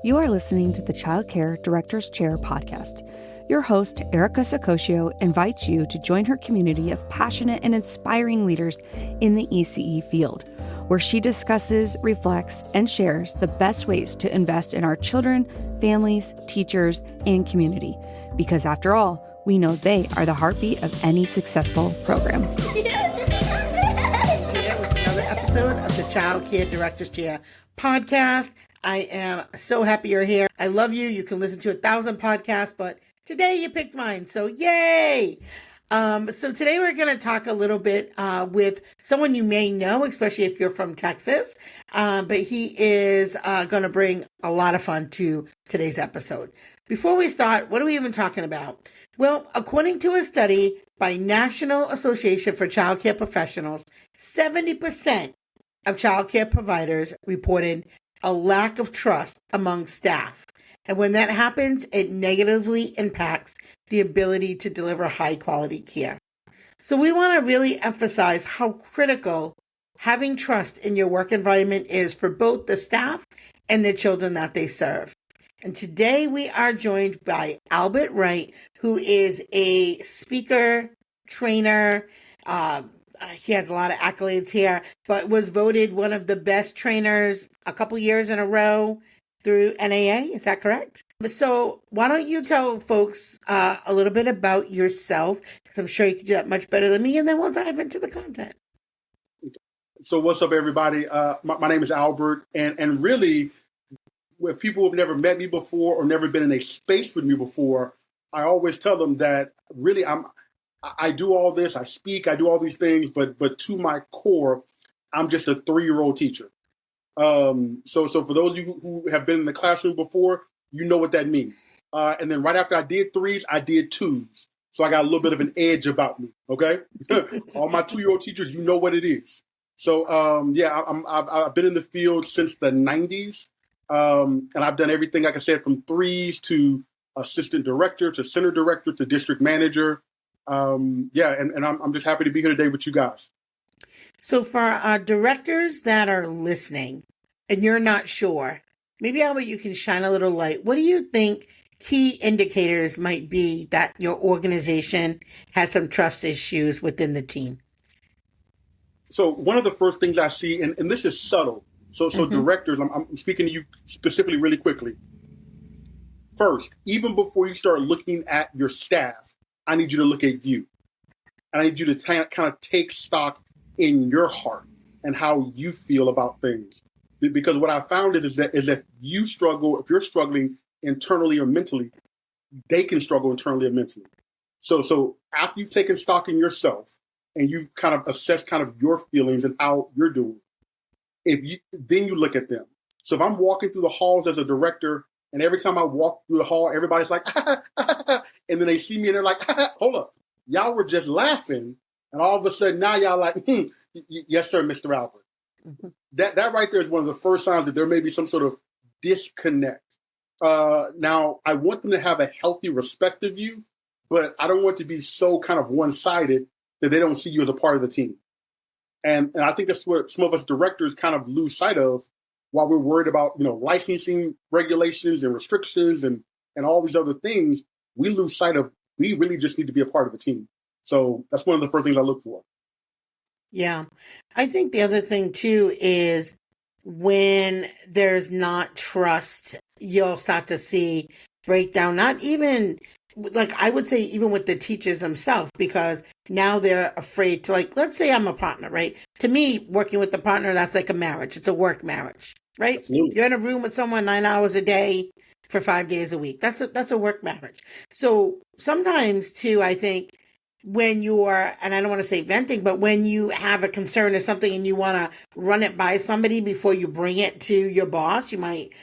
You are listening to the Childcare Directors Chair podcast. Your host, Erica Sacosio, invites you to join her community of passionate and inspiring leaders in the ECE field, where she discusses, reflects, and shares the best ways to invest in our children, families, teachers, and community. Because after all, we know they are the heartbeat of any successful program. Here with another episode of the Childcare Directors Chair podcast. I am so happy you're here. I love you. You can listen to 1,000 podcasts, but today you picked mine, so yay! So today we're going to talk a little bit with someone you may know, especially if you're from Texas, but he is going to bring a lot of fun to today's episode. Before we start, what are we even talking about? Well, according to a study by National Association for Childcare Professionals, 70% of childcare providers reported a lack of trust among staff. And when that happens, it negatively impacts the ability to deliver high quality care. So we want to really emphasize how critical having trust in your work environment is for both the staff and the children that they serve. And today we are joined by Albert Wright, who is a speaker, trainer. He has a lot of accolades here, but was voted one of the best trainers a couple years in a row through NAA. Is that correct? So why don't you tell folks a little bit about yourself, because I'm sure you can do that much better than me, and then we'll dive into the content. So what's up, everybody? My name is Albert, and really, with people who've never met me before or never been in a space with me before, I always tell them that really I do all this, I speak, I do all these things, but to my core, I'm just a 3-year-old teacher. So for those of you who have been in the classroom before, you know what that means. And then right after I did 3s, I did 2s. So I got a little bit of an edge about me. Okay, all my 2-year-old teachers, you know what it is. So I've been in the field since the 90s, and I've done everything, like I said, from 3s to assistant director to center director to district manager. And I'm just happy to be here today with you guys. So for our directors that are listening and you're not sure, maybe Albert, you can shine a little light. What do you think key indicators might be that your organization has some trust issues within the team? So one of the first things I see, and this is subtle. So directors, I'm speaking to you specifically really quickly. First, even before you start looking at your staff, I need you to look at you. And I need you to kind of take stock in your heart and how you feel about things. Because what I found is that if you struggle, if you're struggling internally or mentally, they can struggle internally or mentally. So after you've taken stock in yourself and you've kind of assessed kind of your feelings and how you're doing, then you look at them. So if I'm walking through the halls as a director, and every time I walk through the hall, everybody's like, and then they see me and they're like, hold up, y'all were just laughing. And all of a sudden now y'all like, yes, sir, Mr. Albert. Mm-hmm. That right there is one of the first signs that there may be some sort of disconnect. Now, I want them to have a healthy respect of you, but I don't want to be so kind of one-sided that they don't see you as a part of the team. And I think that's what some of us directors kind of lose sight of while we're worried about, licensing regulations and restrictions and all these other things. We lose sight of, we really just need to be a part of the team. So that's one of the first things I look for. Yeah. I think the other thing too is when there's not trust, you'll start to see breakdown, not even like I would say even with the teachers themselves, because now they're afraid to, like, let's say I'm a partner, right? To me, working with the partner, that's like a marriage. It's a work marriage, right? Absolutely. You're in a room with someone 9 hours a day for 5 days a week. That's a work marriage. So sometimes too, I think when you are, and I don't want to say venting, but when you have a concern or something and you want to run it by somebody before you bring it to your boss, you might,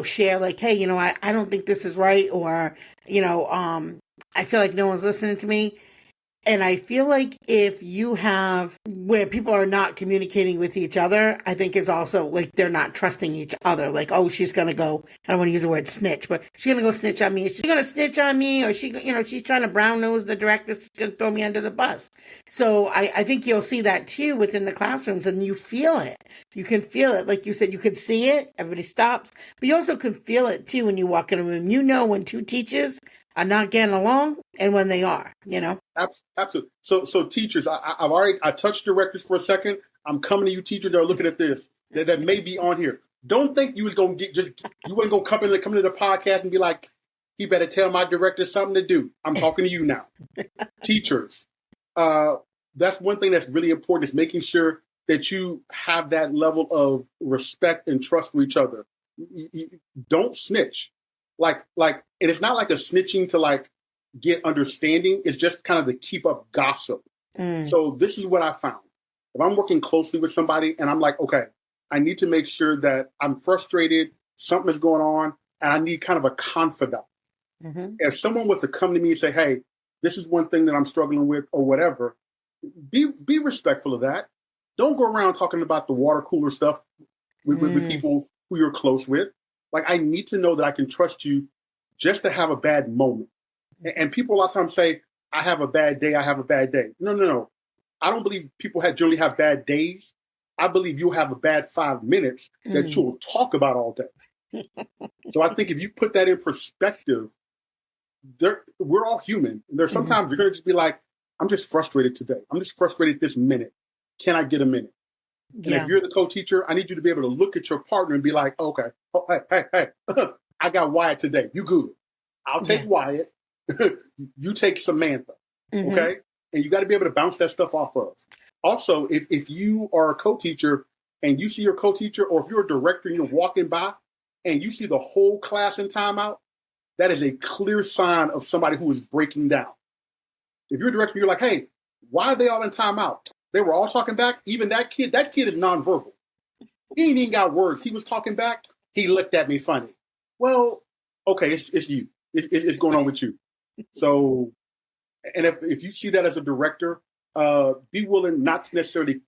share like, hey, I don't think this is right. Or, I feel like no one's listening to me. And I feel like if you have where people are not communicating with each other, I think is also like they're not trusting each other. Like, oh, she's going to go, I don't want to use the word snitch, but she's going to go snitch on me. She's going to snitch on me, or she's trying to brown nose the director. She's going to throw me under the bus. So I think you'll see that too within the classrooms, and you feel it. You can feel it. Like you said, you can see it. Everybody stops, but you also can feel it too when you walk in a room. You know when two teachers are not getting along and when they are, Absolutely. So teachers, I touched directors for a second. I'm coming to you teachers that are looking at this that may be on here. Don't think you was going to you weren't going to come into the podcast and be like, he better tell my director something to do. I'm talking to you now. Teachers, that's one thing that's really important, is making sure that you have that level of respect and trust for each other. Don't snitch. Like, and it's not like a snitching to like get understanding. It's just kind of to keep up gossip. So this is what I found. If I'm working closely with somebody and I'm like, okay, I need to make sure that I'm frustrated, something is going on, and I need kind of a confidant. If someone was to come to me and say, hey, this is one thing that I'm struggling with or whatever, be respectful of that. Don't go around talking about the water cooler stuff with people who you're close with. Like, I need to know that I can trust you just to have a bad moment. And people a lot of times say, I have a bad day, I have a bad day. No. I don't believe people generally have bad days. I believe you'll have a bad 5 minutes that you'll talk about all day. So I think if you put that in perspective, we're all human. There's sometimes you're going to just be like, I'm just frustrated today. I'm just frustrated this minute. Can I get a minute? And if you're the co-teacher, I need you to be able to look at your partner and be like, okay, hey, I got Wyatt today. You good. I'll take Wyatt. You take Samantha. Okay? And you got to be able to bounce that stuff off of. Also, if you are a co-teacher and you see your co-teacher, or if you're a director and you're walking by and you see the whole class in timeout, that is a clear sign of somebody who is breaking down. If you're a director, you're like, hey, why are they all in timeout? They were all talking back. Even that kid is nonverbal. He ain't even got words. He was talking back. He looked at me funny. Well, okay, it's you. It's going on with you. So, and if you see that as a director, be willing not to necessarily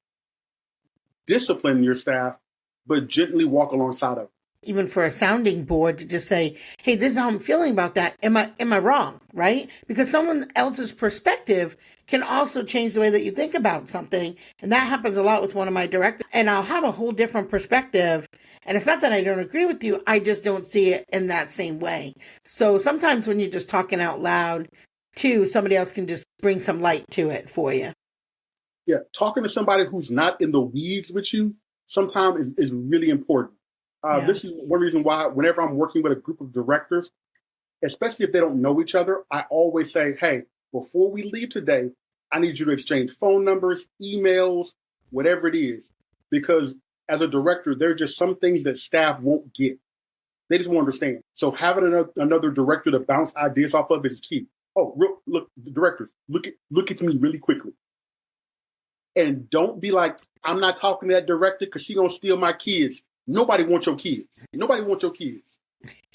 discipline your staff, but gently walk alongside of it. Even for a sounding board to just say, hey, this is how I'm feeling about that. Am I wrong? Right? Because someone else's perspective can also change the way that you think about something. And that happens a lot with one of my directors. And I'll have a whole different perspective. And it's not that I don't agree with you. I just don't see it in that same way. So sometimes when you're just talking out loud too, somebody else can just bring some light to it for you. Yeah. Talking to somebody who's not in the weeds with you sometimes is really important. This is one reason why whenever I'm working with a group of directors, especially if they don't know each other, I always say, hey, before we leave today, I need you to exchange phone numbers, emails, whatever it is. Because as a director, there are just some things that staff won't get. They just won't understand. So having another director to bounce ideas off of is key. Oh, look, the directors, look at me really quickly. And don't be like, I'm not talking to that director because she's going to steal my kids. Nobody wants your kids. Nobody wants your kids.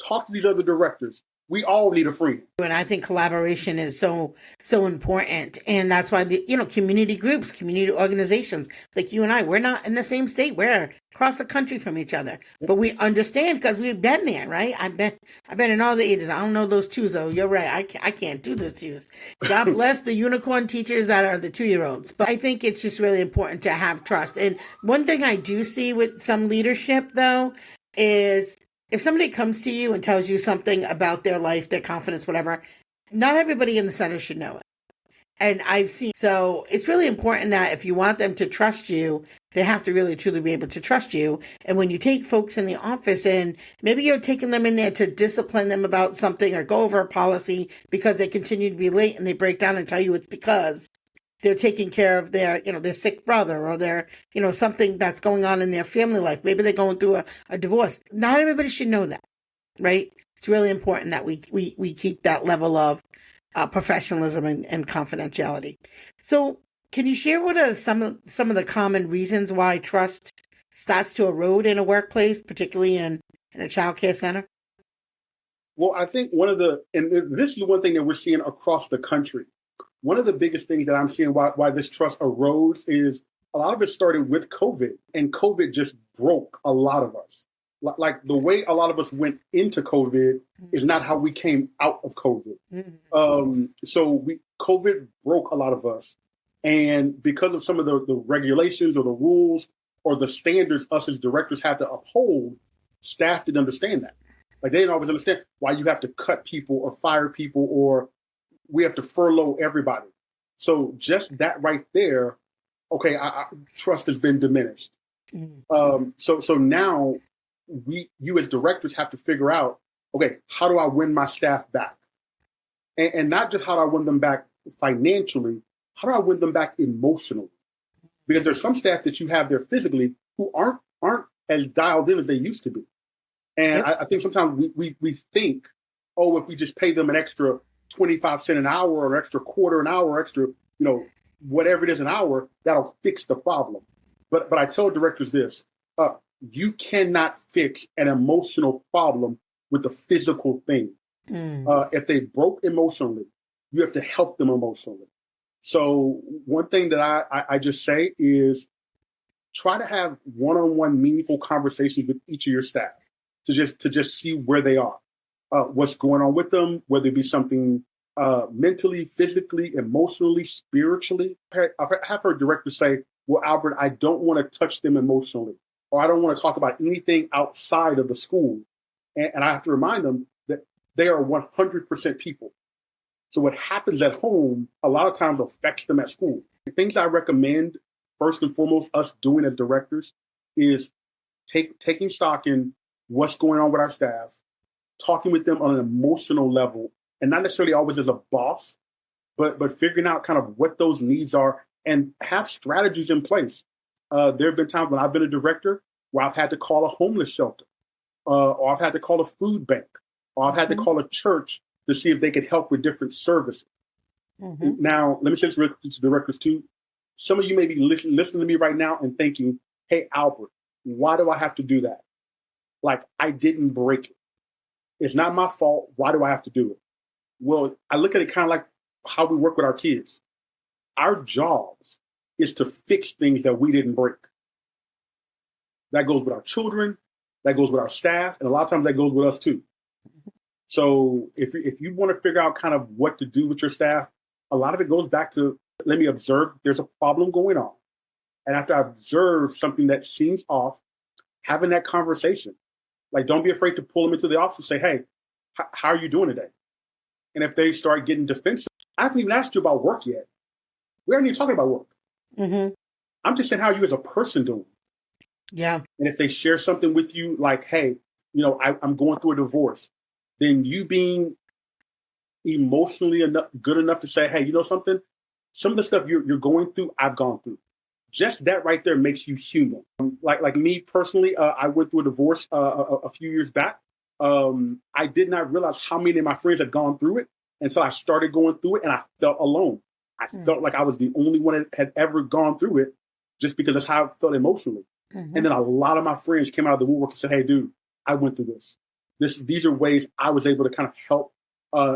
Talk to these other directors. We all need a friend. And I think collaboration is so important. And that's why community groups, community organizations like you and I, we're not in the same state. We're across the country from each other. But we understand because we've been there, right? I've been in all the ages. I don't know those twos though. You're right. I can't do those twos. God bless the unicorn teachers that are the 2-year-olds. But I think it's just really important to have trust. And one thing I do see with some leadership though is if somebody comes to you and tells you something about their life, their confidence, whatever, not everybody in the center should know it. And so it's really important that if you want them to trust you, they have to really truly be able to trust you. And when you take folks in the office and maybe you're taking them in there to discipline them about something or go over a policy because they continue to be late and they break down and tell you it's because they're taking care of their sick brother or their, something that's going on in their family life. Maybe they're going through a divorce. Not everybody should know that, right? It's really important that we keep that level of professionalism and confidentiality. So can you share what are some of the common reasons why trust starts to erode in a workplace, particularly in a child care center? Well, I think and this is one thing that we're seeing across the country. one of the biggest things that I'm seeing why this trust erodes is a lot of it started with COVID, and COVID just broke a lot of us. Like the way a lot of us went into COVID is not how we came out of COVID. COVID broke a lot of us. And because of some of the regulations or the rules or the standards us as directors had to uphold, staff didn't understand that. Like they didn't always understand why you have to cut people or fire people or we have to furlough everybody. So just that right there, okay, trust has been diminished. So now you as directors have to figure out, okay, how do I win my staff back? And not just how do I win them back financially, how do I win them back emotionally? Because there's some staff that you have there physically who aren't as dialed in as they used to be. And I think sometimes we think, oh, if we just pay them an extra 25 cents an hour or an extra quarter an hour, extra, whatever it is an hour, that'll fix the problem. But I tell directors this, you cannot fix an emotional problem with a physical thing. If they broke emotionally, you have to help them emotionally. So one thing that I just say is try to have one-on-one meaningful conversations with each of your staff to just see where they are, what's going on with them, whether it be something mentally, physically, emotionally, spiritually. I have heard directors say, well, Albert, I don't want to touch them emotionally, or I don't want to talk about anything outside of the school. And I have to remind them that they are 100% people. So what happens at home a lot of times affects them at school. The things I recommend, first and foremost, us doing as directors is taking stock in what's going on with our staff, talking with them on an emotional level, and not necessarily always as a boss, but figuring out kind of what those needs are and have strategies in place. There have been times when I've been a director where I've had to call a homeless shelter, or I've had to call a food bank, or I've had to call a church to see if they could help with different services. Now, let me say this to directors too. Some of you may be listening to me right now and thinking, hey, Albert, why do I have to do that? Like, I didn't break it. It's not my fault. Why do I have to do it? Well, I look at it kind of like how we work with our kids. Our jobs is to fix things that we didn't break. That goes with our children. That goes with our staff. And a lot of times that goes with us too. So if you want to figure out kind of what to do with your staff, a lot of it goes back to, let me observe there's a problem going on. And after I observe something that seems off, having that conversation. Like, don't be afraid to pull them into the office and say, hey, how are you doing today? And if they start getting defensive, I haven't even asked you about work yet. We aren't even talking about work. I'm just saying, how are you as a person doing? Yeah. And if they share something with you, like, hey, I'm going through a divorce, then you being emotionally good enough to say, hey, you know something? Some of the stuff you're going through, I've gone through. Just that right there makes you human. Like me personally, I went through a divorce a few years back. I did not realize how many of my friends had gone through it until I started going through it, and I felt alone. I felt like I was the only one that had ever gone through it, just because that's how I felt emotionally. And then a lot of my friends came out of the woodwork and said, hey, dude, I went through this. These are ways I was able to kind of help,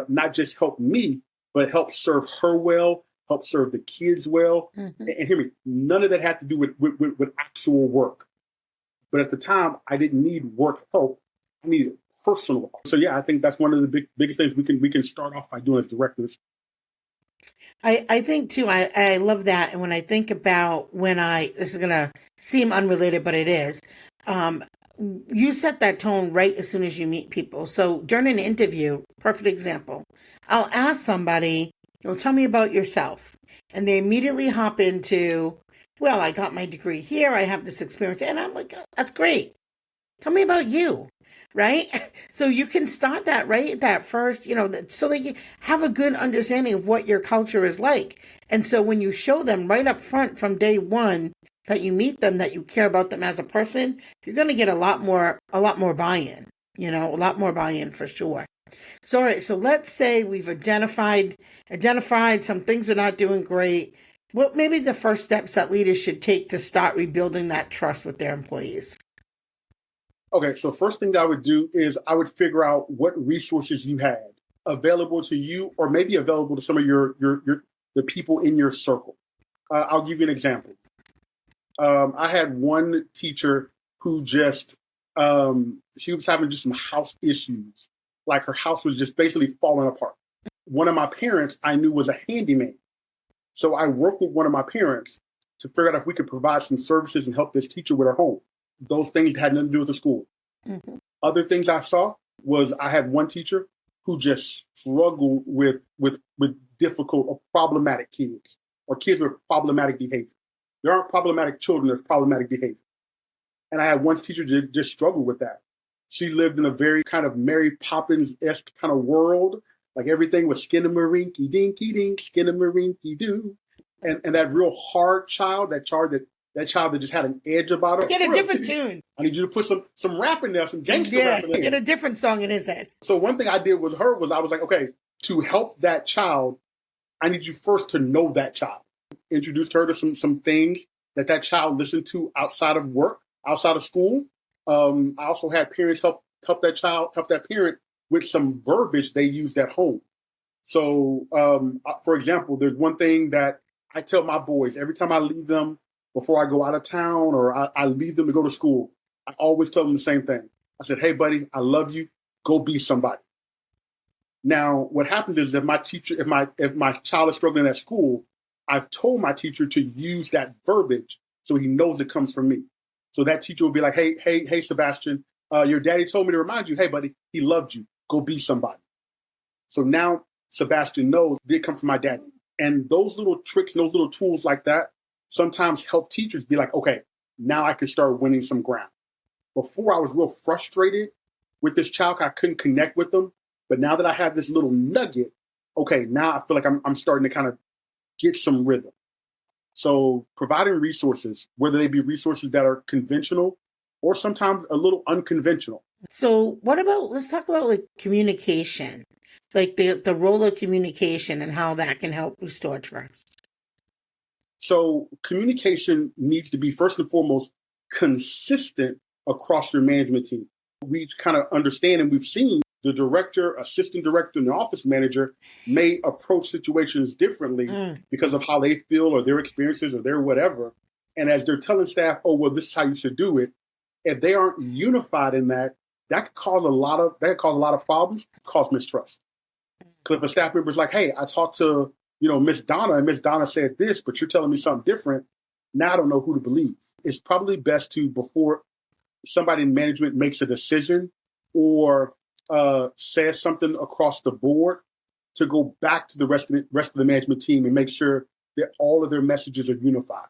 not just help me, but help serve her well, help serve the kids well. And hear me, none of that had to do with actual work. But at the time, I didn't need work help. I needed personal help. So yeah, I think that's one of the biggest things we can start off by doing as directors. I think too, I love that. And when I think about this is going to seem unrelated, but it is, you set that tone right as soon as you meet people. So during an interview, perfect example, I'll ask somebody, tell me about yourself. And they immediately hop into, well, I got my degree here. I have this experience. And I'm like, that's great. Tell me about you. Right? So you can start that right at that first, so they have a good understanding of what your culture is like. And so when you show them right up front from day one that you meet them, that you care about them as a person, you're going to get a lot more buy-in, a lot more buy-in for sure. So, all right. So let's say we've identified some things are not doing great. What maybe the first steps that leaders should take to start rebuilding that trust with their employees? Okay, so first thing that I would do is I would figure out what resources you had available to you, or maybe available to some of your the people in your circle. I'll give you an example. I had one teacher who just, she was having just some house issues. Like her house was just basically falling apart. One of my parents I knew was a handyman. So I worked with one of my parents to figure out if we could provide some services and help this teacher with her home. Those things had nothing to do with the school. Mm-hmm. Other things I saw was I had one teacher who just struggled with difficult or problematic kids or kids with problematic behavior. There aren't problematic children, there's problematic behavior. And I had one teacher that just struggled with that. She lived in a very kind of Mary Poppins-esque kind of world. Like everything was skinnamarink-dinky-dink, skinnamarink-doo. And that real hard child, that child that just had an edge about her. Get a different tune. I need you to put some rap in there, some gangster rap in there. Get a different song in his head. So one thing I did with her was I was like, okay, to help that child, I need you first to know that child. Introduced her to some things that child listened to outside of work, outside of school. I also had parents help that parent with some verbiage they used at home. So, for example, there's one thing that I tell my boys every time I leave them before I go out of town or I leave them to go to school. I always tell them the same thing. I said, hey, buddy, I love you. Go be somebody. Now, what happens is if my child is struggling at school, I've told my teacher to use that verbiage so he knows it comes from me. So that teacher will be like, hey, Sebastian, your daddy told me to remind you, hey, buddy, he loved you. Go be somebody. So now Sebastian knows it did come from my daddy. And those little tricks, those little tools like that sometimes help teachers be like, okay, now I can start winning some ground. Before I was real frustrated with this child. I couldn't connect with them. But now that I have this little nugget, okay, now I feel like I'm starting to kind of get some rhythm. So providing resources, whether they be resources that are conventional or sometimes a little unconventional. So let's talk about like communication, like the role of communication and how that can help restore trust. So communication needs to be first and foremost consistent across your management team. We kind of understand and we've seen the director, assistant director, and the office manager may approach situations differently because of how they feel or their experiences or their whatever. And as they're telling staff, oh, well, this is how you should do it. If they aren't unified in that, that could cause a lot of problems, cause mistrust. Because if a staff member is like, hey, I talked to, Miss Donna, and Miss Donna said this, but you're telling me something different. Now I don't know who to believe. It's probably best to, before somebody in management makes a decision or says something across the board, to go back to the rest of the management team and make sure that all of their messages are unified.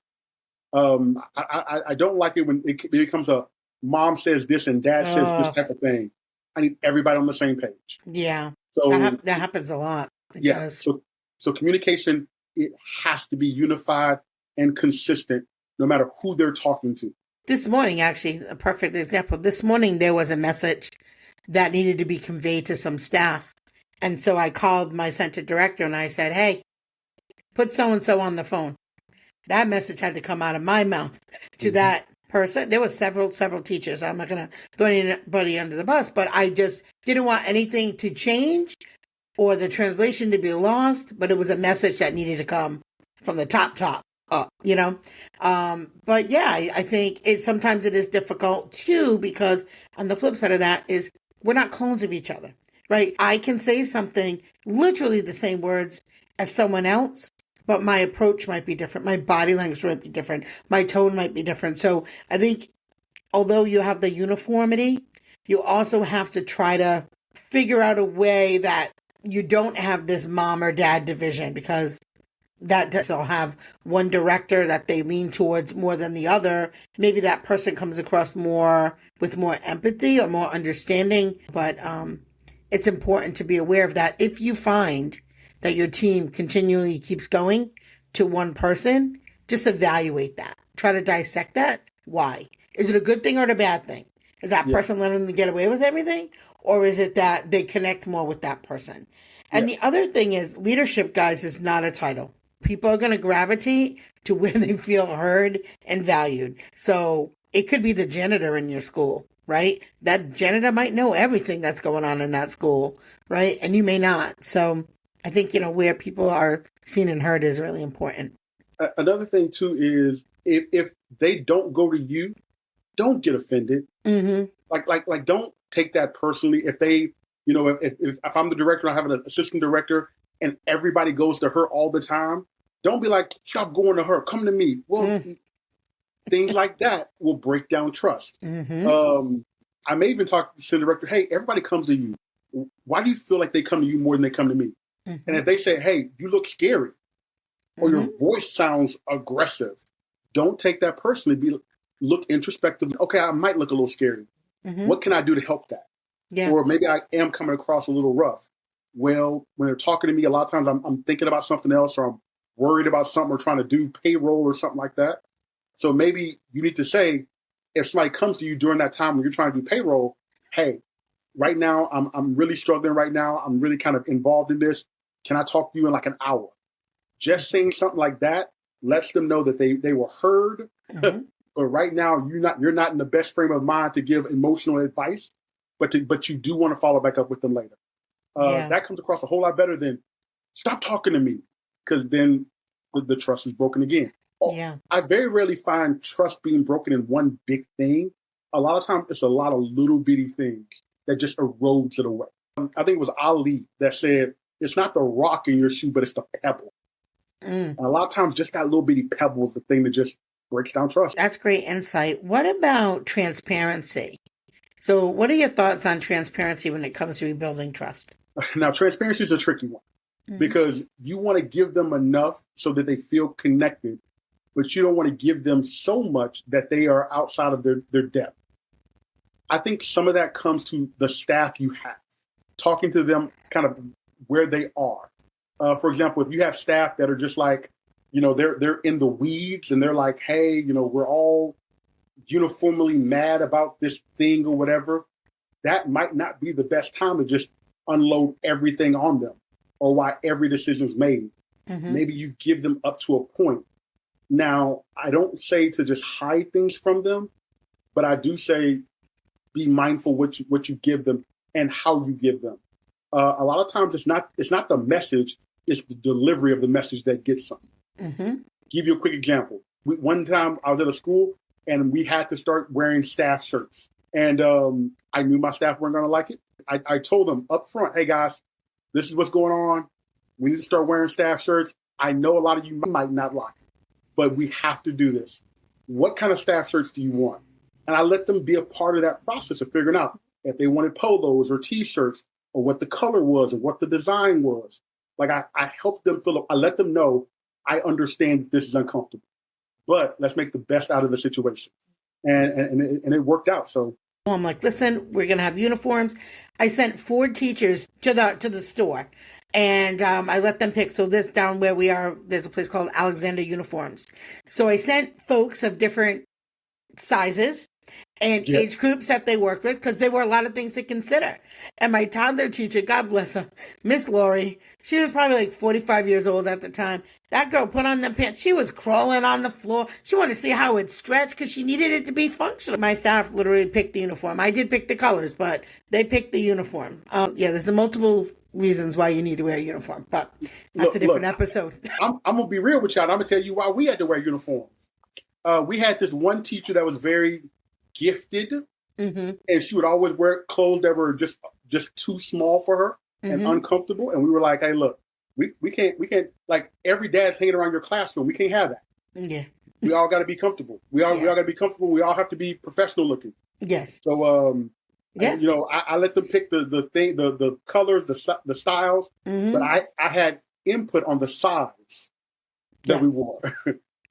I don't like it when it becomes a mom says this and dad says this type of thing. I need everybody on the same page. Yeah, so that happens a lot. Yeah, so communication, it has to be unified and consistent, no matter who they're talking to. This morning, actually, a perfect example. This morning, there was a message that needed to be conveyed to some staff. And so I called my center director and I said, hey, put so-and-so on the phone. That message had to come out of my mouth to that person. There was several teachers. I'm not going to throw anybody under the bus, but I just didn't want anything to change or the translation to be lost. But it was a message that needed to come from the top up, But yeah, I think sometimes it is difficult too, because on the flip side of that is we're not clones of each other, right? I can say something, literally the same words as someone else, but my approach might be different. My body language might be different. My tone might be different. So I think although you have the uniformity, you also have to try to figure out a way that you don't have this mom or dad division, because that does all have one director that they lean towards more than the other. Maybe that person comes across with more empathy or more understanding. But it's important to be aware of that. If you find that your team continually keeps going to one person, just evaluate that. Try to dissect that. Why? Is it a good thing or a bad thing? Is that person letting them get away with everything? Or is it that they connect more with that person? And the other thing is, leadership, guys, is not a title. People are going to gravitate to where they feel heard and valued. So it could be the janitor in your school, right? That janitor might know everything that's going on in that school, right? And you may not. So I think, where people are seen and heard is really important. Another thing too is if they don't go to you, don't get offended. Mm-hmm. Like don't take that personally. If they, if I'm the director, I have an assistant director, and everybody goes to her all the time, don't be like, stop going to her, come to me. Well, things like that will break down trust. Mm-hmm. I may even talk to the director, hey, everybody comes to you. Why do you feel like they come to you more than they come to me? Mm-hmm. And if they say, hey, you look scary, or your voice sounds aggressive, don't take that personally. Look introspective. Okay, I might look a little scary. Mm-hmm. What can I do to help that? Yeah. Or maybe I am coming across a little rough. Well, when they're talking to me, a lot of times I'm thinking about something else, or I'm worried about something, or trying to do payroll or something like that. So maybe you need to say, if somebody comes to you during that time when you're trying to do payroll, hey, right now I'm really struggling right now. I'm really kind of involved in this. Can I talk to you in like an hour? Just saying something like that lets them know that they were heard. Mm-hmm. But right now you're not in the best frame of mind to give emotional advice, but you do want to follow back up with them later. That comes across a whole lot better than stop talking to me, because then the trust is broken again. Yeah. I very rarely find trust being broken in one big thing. A lot of times it's a lot of little bitty things that just erodes it away. I think it was Ali that said, it's not the rock in your shoe, but it's the pebble. And a lot of times just that little bitty pebble is the thing that just breaks down trust. That's great insight. What about transparency? So what are your thoughts on transparency when it comes to rebuilding trust? Now, transparency is a tricky one because you want to give them enough so that they feel connected, but you don't want to give them so much that they are outside of their depth. I think some of that comes to the staff you have, talking to them kind of where they are. For example, if you have staff that are just like, they're in the weeds and they're like, hey, we're all uniformly mad about this thing or whatever, that might not be the best time to just unload everything on them or why every decision is made. Mm-hmm. Maybe you give them up to a point. Now, I don't say to just hide things from them, but I do say be mindful what you give them and how you give them. A lot of times it's not the message, it's the delivery of the message that gets them. Mm-hmm. Give you a quick example. One time I was at a school and we had to start wearing staff shirts. And I knew my staff weren't going to like it. I told them up front, hey guys, this is what's going on. We need to start wearing staff shirts. I know a lot of you might not like it, but we have to do this. What kind of staff shirts do you want? And I let them be a part of that process of figuring out if they wanted polos or T-shirts or what the color was or what the design was. Like I helped them I let them know I understand that this is uncomfortable, but let's make the best out of the situation. And it worked out. So I'm like, listen, we're going to have uniforms. I sent 4 teachers to the store and I let them pick. So this down where we are, there's a place called Alexander Uniforms. So I sent folks of different sizes and age groups that they worked with, because there were a lot of things to consider. And my toddler teacher, God bless her, Miss Lori, she was probably like 45 years old at the time. That girl put on them pants. She was crawling on the floor. She wanted to see how it stretched because she needed it to be functional. My staff literally picked the uniform. I did pick the colors, but they picked the uniform. There's the multiple reasons why you need to wear a uniform, but that's a different episode. I'm going to be real with y'all. I'm going to tell you why we had to wear uniforms. We had this one teacher that was very gifted, and she would always wear clothes that were just too small for her and uncomfortable. And we were like, hey, look, we can't, like, every dad's hanging around your classroom. We can't have that. Yeah. We all got to be comfortable. We all got to be comfortable. We all have to be professional looking. Yes. So, I let them pick the colors, the styles, but I had input on the size that we wore.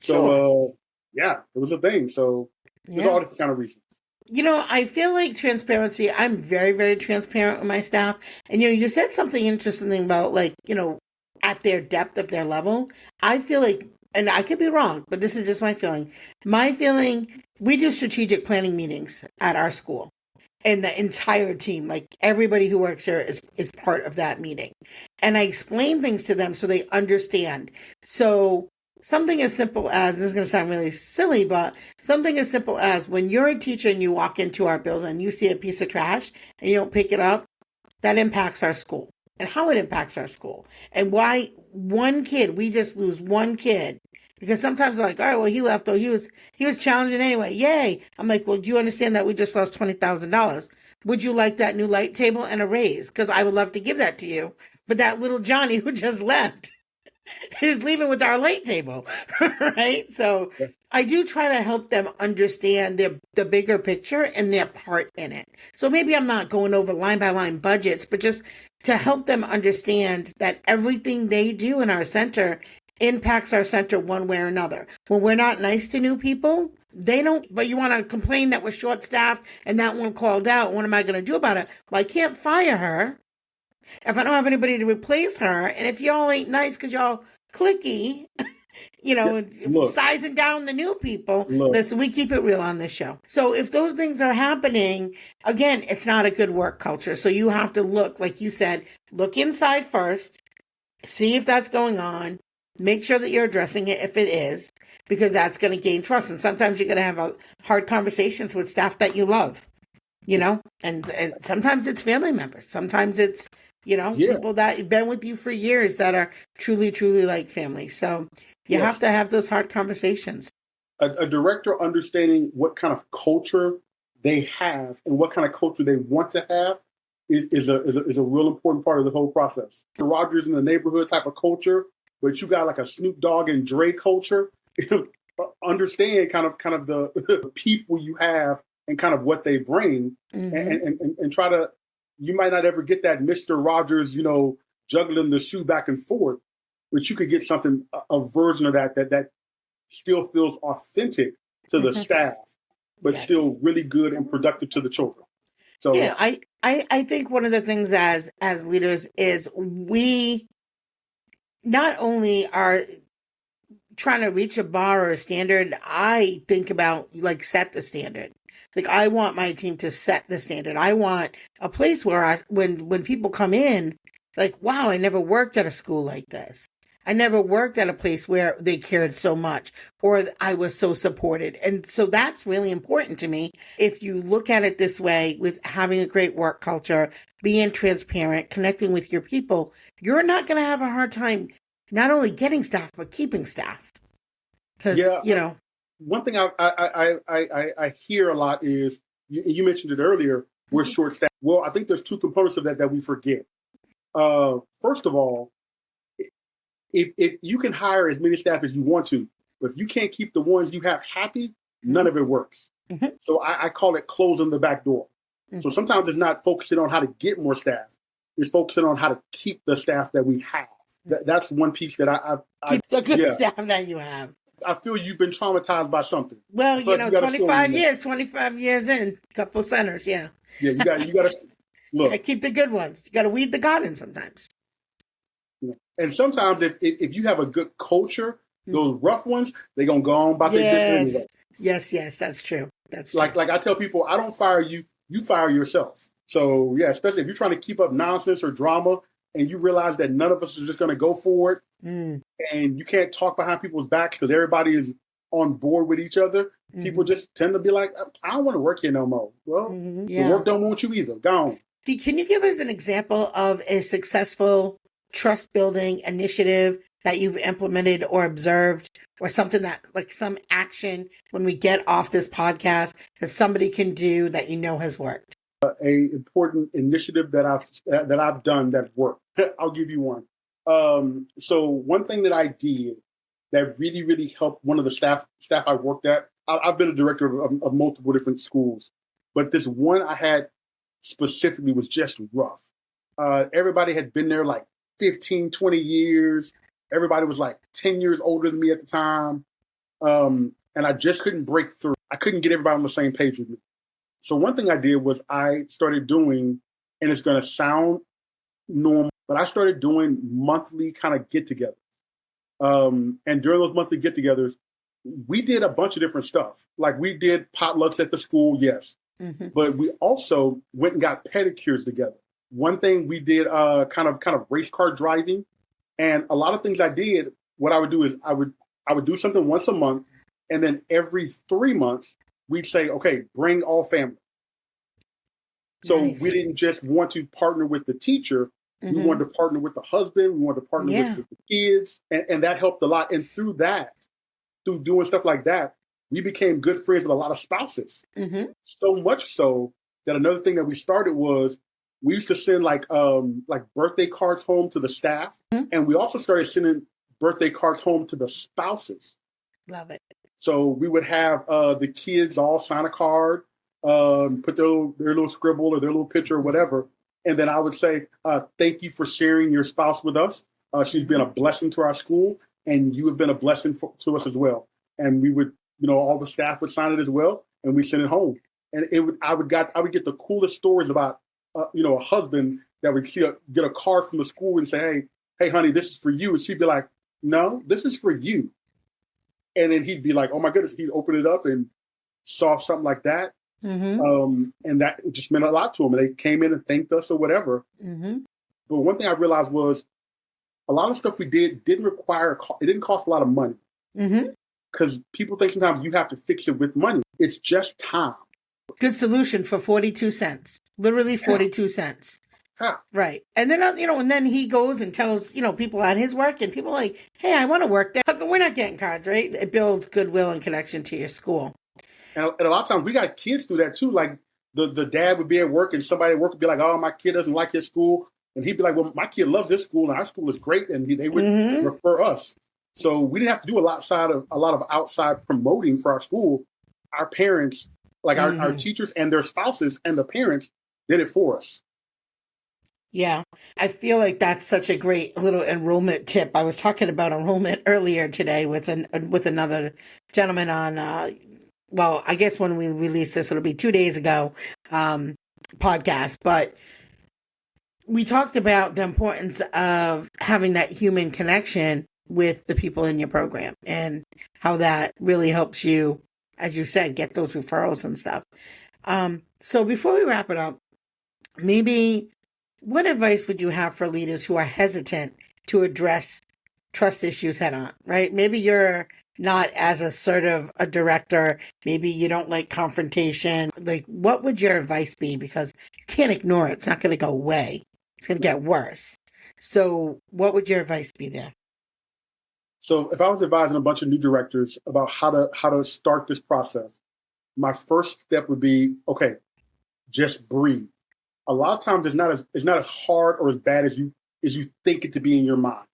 So, it was a thing. So there's all different kind of reasons. I feel like transparency, I'm very, very transparent with my staff. And, you said something interesting about, like, at their depth of their level. I feel like, and I could be wrong, but this is just my feeling. My feeling, we do strategic planning meetings at our school. And the entire team, like everybody who works here is part of that meeting. And I explain things to them so they understand. So something as simple as, this is going to sound really silly, but something as simple as when you're a teacher and you walk into our building and you see a piece of trash and you don't pick it up, that impacts our school. and how it impacts our school and why one kid, we just lose one kid. Because sometimes they're like, all right, well, he left, or he was challenging anyway. Yay. I'm like, well, do you understand that we just lost $20,000? Would you like that new light table and a raise? Because I would love to give that to you. But that little Johnny who just left is leaving with our light table, right? So Yeah. I do try to help them understand the bigger picture and their part in it. So maybe I'm not going over line by line budgets, but just to help them understand that everything they do in our center impacts our center one way or another. When we're not nice to new people, they don't, but you want to complain that we're short staffed and that one called out. What am I going to do about it? Well, I can't fire her if I don't have anybody to replace her. And if y'all ain't nice because y'all clicky, Look. sizing down the new people. Look. Listen, we keep it real on this show. So if those things are happening, again, it's not a good work culture. So you have to look, like you said, look inside first, see if that's going on. Make sure that you're addressing it if it is, because that's going to gain trust. And sometimes you're going to have hard conversations with staff that you love, and sometimes it's family members. Sometimes it's, people that have been with you for years that are truly, truly like family. So you have to have those hard conversations. A director understanding what kind of culture they have and what kind of culture they want to have is a real important part of the whole process. The Rogers in the neighborhood type of culture, but you got like a Snoop Dogg and Dre culture. Understand kind of the people you have and kind of what they bring, and try to. You might not ever get that Mr. Rogers, juggling the shoe back and forth, but you could get something, a version of that still feels authentic to the staff, but still really good and productive to the children. So yeah, I think one of the things as leaders is we not only are trying to reach a bar or a standard, I think about set the standard. Like I want my team to set the standard. I want a place where when people come in, like, wow, I never worked at a school like this. I never worked at a place where they cared so much or I was so supported. And so that's really important to me. If you look at it this way, with having a great work culture, being transparent, connecting with your people, you're not going to have a hard time not only getting staff, but keeping staff. Because, one thing I hear a lot is, you mentioned it earlier, we're short staffed. Well, I think there's two components of that we forget. First of all, if you can hire as many staff as you want to, but if you can't keep the ones you have happy, none of it works. Mm-hmm. So I call it closing the back door. Mm-hmm. So sometimes it's not focusing on how to get more staff. It's focusing on how to keep the staff that we have. That's one piece that I keep the good staff that you have. I feel you've been traumatized by something. Well, 25 years in, couple centers, yeah. Yeah, you got to look. You keep the good ones. You got to weed the garden sometimes. Yeah. And sometimes if you have a good culture, those rough ones, they're going to go on about their business anyway. Yes, that's true. That's true. Like I tell people, I don't fire you, you fire yourself. So, yeah, especially if you're trying to keep up nonsense or drama and you realize that none of us are just going to go for it, and you can't talk behind people's backs because everybody is on board with each other, people just tend to be like, I don't want to work here no more. Well, the work don't want you either. Gone. Can you give us an example of a successful trust-building initiative that you've implemented or observed, or something that, like some action when we get off this podcast that somebody can do that has worked? A important initiative that I've done that worked. I'll give you one. So one thing that I did that really, really helped one of the staff I worked at. I've been a director of multiple different schools, but this one I had specifically was just rough. Everybody had been there like 15, 20 years. Everybody was like 10 years older than me at the time. And I just couldn't break through. I couldn't get everybody on the same page with me. So one thing I did was I started doing, and it's going to sound normal, but I started doing monthly kind of get-togethers. And during those monthly get-togethers, we did a bunch of different stuff. Like we did potlucks at the school, yes. Mm-hmm. But we also went and got pedicures together. One thing we did kind of race car driving. And a lot of things I did, what I would do is I would do something once a month. And then every 3 months, we'd say, okay, bring all family. So we didn't just want to partner with the teacher, We wanted to partner with the husband. We wanted to partner with the kids. And that helped a lot. And through doing stuff like that, we became good friends with a lot of spouses. So much so that another thing that we started was we used to send like birthday cards home to the staff. And we also started sending birthday cards home to the spouses. Love it. So we would have the kids all sign a card, put their little scribble or their little picture or whatever. And then I would say, thank you for sharing your spouse with us. She's been a blessing to our school, and you have been a blessing to us as well. And we would, all the staff would sign it as well, and we send it home. And I would get the coolest stories about, a husband that would get a card from the school and say, hey, honey, this is for you. And she'd be like, no, this is for you. And then he'd be like, oh my goodness, he'd open it up and saw something like that. And that it just meant a lot to them. They came in and thanked us or whatever. But one thing I realized was a lot of stuff we did didn't cost a lot of money. Because people think sometimes you have to fix it with money. It's just time. Good solution for 42 cents. Literally 42 cents. Right. And then, and then he goes and tells, people at his work, and people are like, hey, I want to work there. How come we're not getting cards, right? It builds goodwill and connection to your school. And a lot of times we got kids do that too. Like the dad would be at work and somebody at work would be like, oh, my kid doesn't like his school. And he'd be like, well, my kid loves this school and our school is great. And they would refer us. So we didn't have to do a lot of outside promoting for our school. Our parents, like our teachers and their spouses and the parents did it for us. Yeah, I feel like that's such a great little enrollment tip. I was talking about enrollment earlier today with another gentleman on, I guess when we release this, it'll be 2 days ago, podcast. But we talked about the importance of having that human connection with the people in your program and how that really helps you, as you said, get those referrals and stuff. So before we wrap it up, maybe what advice would you have for leaders who are hesitant to address trust issues head on, right? Maybe you're not as assertive a director. Maybe you don't like confrontation. Like, what would your advice be? Because you can't ignore it. It's not going to go away. It's going to get worse. So what would your advice be there? So if I was advising a bunch of new directors about how to start this process, my first step would be, okay, just breathe. A lot of times it's not as hard or as bad as you think it to be in your mind.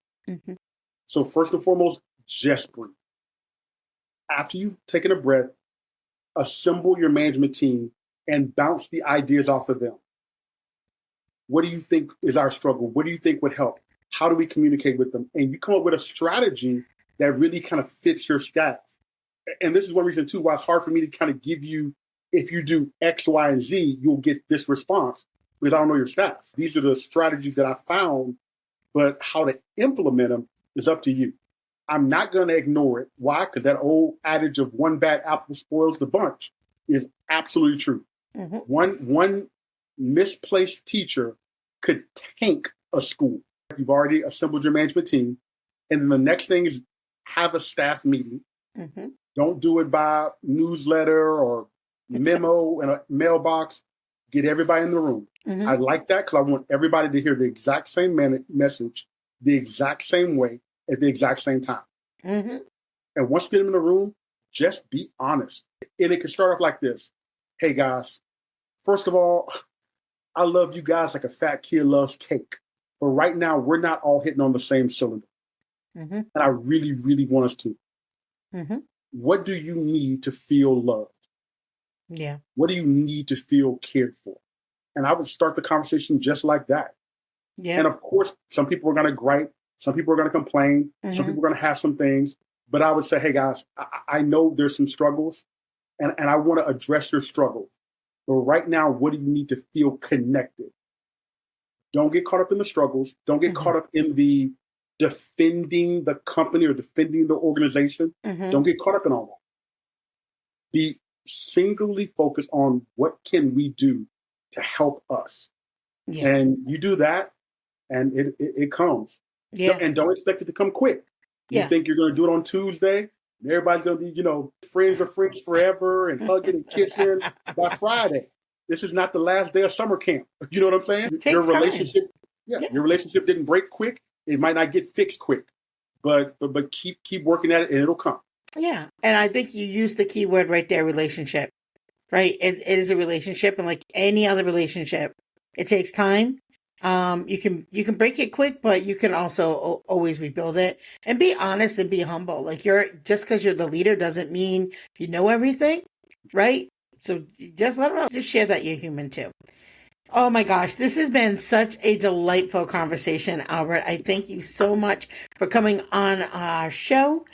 So first and foremost, just breathe. After you've taken a breath, assemble your management team and bounce the ideas off of them. What do you think is our struggle? What do you think would help? How do we communicate with them? And you come up with a strategy that really kind of fits your staff. And this is one reason, too, why it's hard for me to kind of give you, if you do X, Y, and Z, you'll get this response, because I don't know your staff. These are the strategies that I found, but how to implement them is up to you. I'm not going to ignore it. Why? Because that old adage of one bad apple spoils the bunch is absolutely true. One misplaced teacher could tank a school. You've already assembled your management team. And then the next thing is have a staff meeting. Don't do it by newsletter or memo in a mailbox. Get everybody in the room. I like that because I want everybody to hear the exact same message, the exact same way, at the exact same time. And once you get them in the room, just be honest. And it can start off like this. Hey, guys, first of all, I love you guys like a fat kid loves cake. But right now, we're not all hitting on the same cylinder. And I really, really want us to. What do you need to feel loved? Yeah. What do you need to feel cared for? And I would start the conversation just like that. Yeah. And of course, some people are going to gripe. Some people are going to complain. Some people are going to have some things. But I would say, hey, guys, I know there's some struggles, and I want to address your struggles. But right now, what do you need to feel connected? Don't get caught up in the struggles. Don't get caught up in the defending the company or defending the organization. Don't get caught up in all that. Be singly focused on what can we do to help us. Yeah. And you do that, and it comes. Yeah. And don't expect it to come quick. You think you're going to do it on Tuesday, and everybody's going to be, friends are friends forever and hugging and kissing by Friday. This is not the last day of summer camp. You know what I'm saying? Your relationship Yeah, your relationship didn't break quick. It might not get fixed quick, but keep working at it, and it'll come. Yeah, and I think you used the key word right there, relationship. Right, it is a relationship, and like any other relationship, it takes time. You can break it quick, but you can also always rebuild it. And be honest and be humble. Like just because you're the leader doesn't mean you know everything, right? So just let them know. Just share that you're human too. Oh my gosh, this has been such a delightful conversation, Albert. I thank you so much for coming on our show.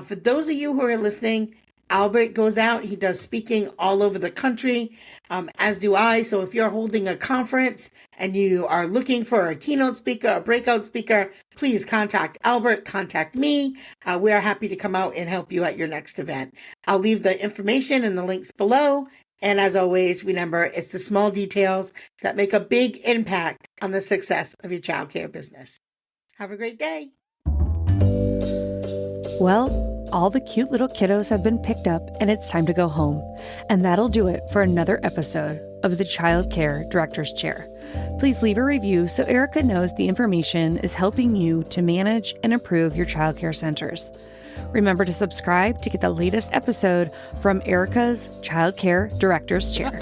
For those of you who are listening, Albert goes out. He does speaking all over the country, as do I. So if you're holding a conference and you are looking for a keynote speaker, a breakout speaker, please contact Albert, contact me. We are happy to come out and help you at your next event. I'll leave the information and the links below. And as always, remember, it's the small details that make a big impact on the success of your childcare business. Have a great day. Well, all the cute little kiddos have been picked up and it's time to go home. And that'll do it for another episode of the Childcare Directors Chair. Please leave a review so Erica knows the information is helping you to manage and improve your childcare centers. Remember to subscribe to get the latest episode from Erica's Childcare Directors Chair.